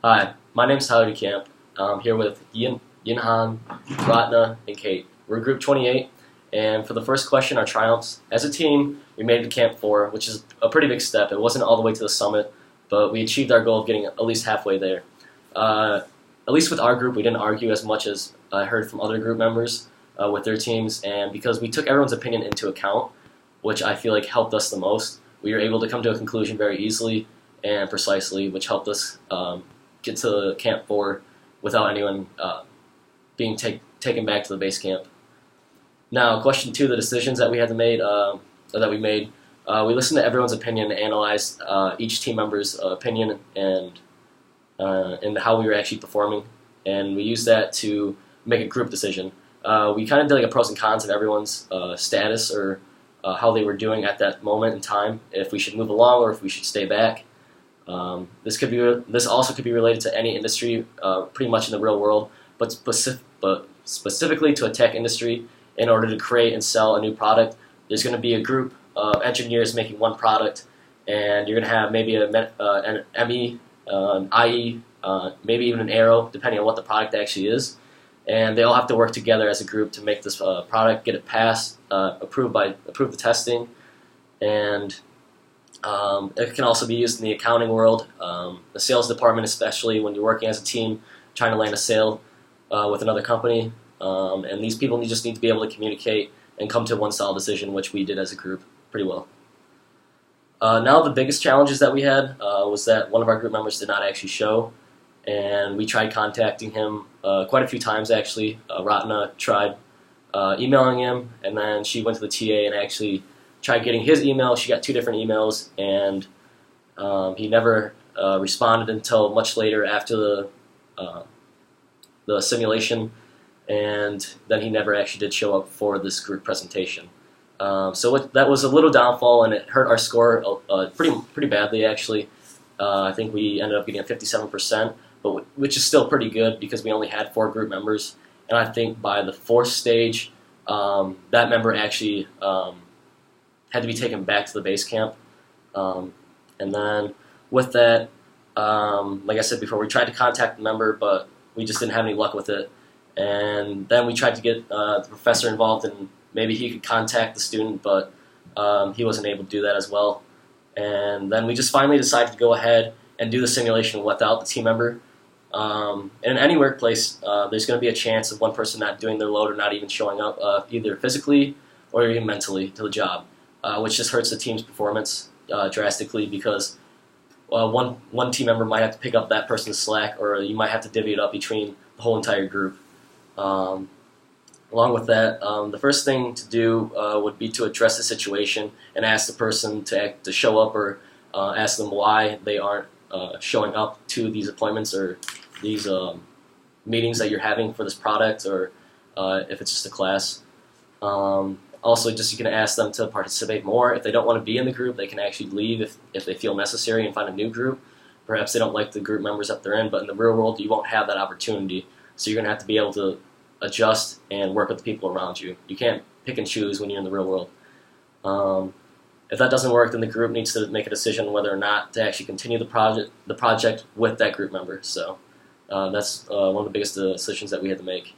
Hi, my name's Tyler DeCamp. I'm here with Yinhan, Ratna, and Kate. We're Group 28, and for the first question, our triumphs. As a team, we made it to Camp 4, which is a pretty big step. It wasn't all the way to the summit, but we achieved our goal of getting at least halfway there. At least with our group, we didn't argue as much as I heard from other group members with their teams, and because we took everyone's opinion into account, which I feel like helped us the most, we were able to come to a conclusion very easily and precisely, which helped us get to Camp 4 without anyone being taken back to the base camp. Now, question 2, the decisions that we had to made, we listened to everyone's opinion, analyzed each team member's opinion and how we were actually performing, and we used that to make a group decision. We kind of did like a pros and cons of everyone's status or how they were doing at that moment in time, if we should move along or if we should stay back. This also could be related to any industry, pretty much in the real world, but specifically to a tech industry. In order to create and sell a new product, there's going to be a group of engineers making one product, and you're going to have maybe an ME, an IE, maybe even an Aero, depending on what the product actually is. And they all have to work together as a group to make this product, get it passed, approve the testing, and it can also be used in the accounting world, the sales department, especially when you're working as a team trying to land a sale with another company. And these people just need to be able to communicate and come to one solid decision, which we did as a group pretty well. Now the biggest challenges that we had was that one of our group members did not actually show, and we tried contacting him quite a few times actually. Ratna tried emailing him, and then she went to the TA and actually tried getting his email. She got 2 different emails, and he never responded until much later after the simulation, and then he never actually did show up for this group presentation. That was a little downfall, and it hurt our score pretty badly actually. I think we ended up getting a 57%, which is still pretty good because we only had 4 group members, and I think by the 4th stage, that member actually had to be taken back to the base camp. And then with that, like I said before, we tried to contact the member, but we just didn't have any luck with it. And then we tried to get the professor involved, and maybe he could contact the student, but he wasn't able to do that as well. And then we just finally decided to go ahead and do the simulation without the team member. In any workplace, there's going to be a chance of one person not doing their load or not even showing up, either physically or even mentally to the job, which just hurts the team's performance drastically because one team member might have to pick up that person's slack, or you might have to divvy it up between the whole entire group. Along with that, the first thing to do would be to address the situation and ask the person to show up, or ask them why they aren't showing up to these appointments or these meetings that you're having for this product, or if it's just a class. Also, you can ask them to participate more. If they don't want to be in the group, they can actually leave if they feel necessary and find a new group. Perhaps they don't like the group members that they're in, but in the real world, you won't have that opportunity. So you're going to have to be able to adjust and work with the people around you. You can't pick and choose when you're in the real world. If that doesn't work, then the group needs to make a decision whether or not to actually continue the project with that group member. So that's one of the biggest decisions that we had to make.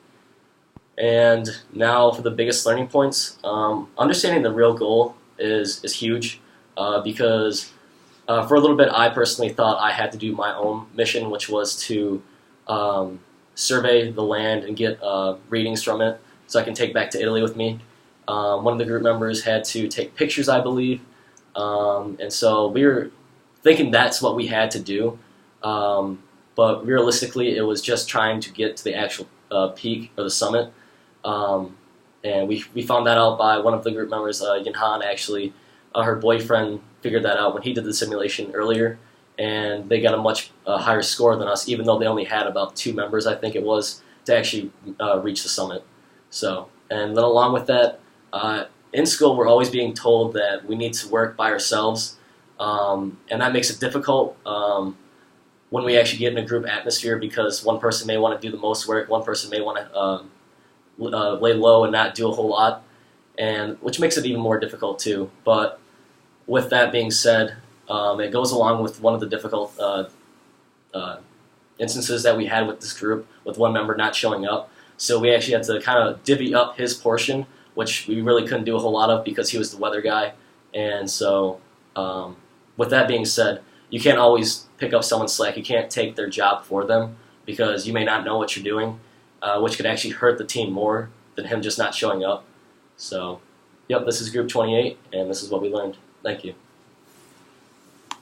And now for the biggest learning points. Understanding the real goal is huge because for a little bit I personally thought I had to do my own mission, which was to survey the land and get readings from it so I can take back to Italy with me. One of the group members had to take pictures, I believe, and so we were thinking that's what we had to do, but realistically it was just trying to get to the actual peak or the summit, and we found that out by one of the group members, Yinhan, actually. Her boyfriend figured that out when he did the simulation earlier, and they got a much higher score than us, even though they only had about 2 members, I think it was, to actually reach the summit. And then along with that, in school we're always being told that we need to work by ourselves, and that makes it difficult when we actually get in a group atmosphere, because one person may want to do the most work, one person may want to lay low and not do a whole lot, and which makes it even more difficult too. But with that being said, it goes along with one of the difficult instances that we had with this group, with one member not showing up. So we actually had to kind of divvy up his portion, which we really couldn't do a whole lot of because he was the weather guy. And so with that being said, you can't always pick up someone's slack. You can't take their job for them because you may not know what you're doing, which could actually hurt the team more than him just not showing up. So, yep, this is Group 28, and this is what we learned. Thank you.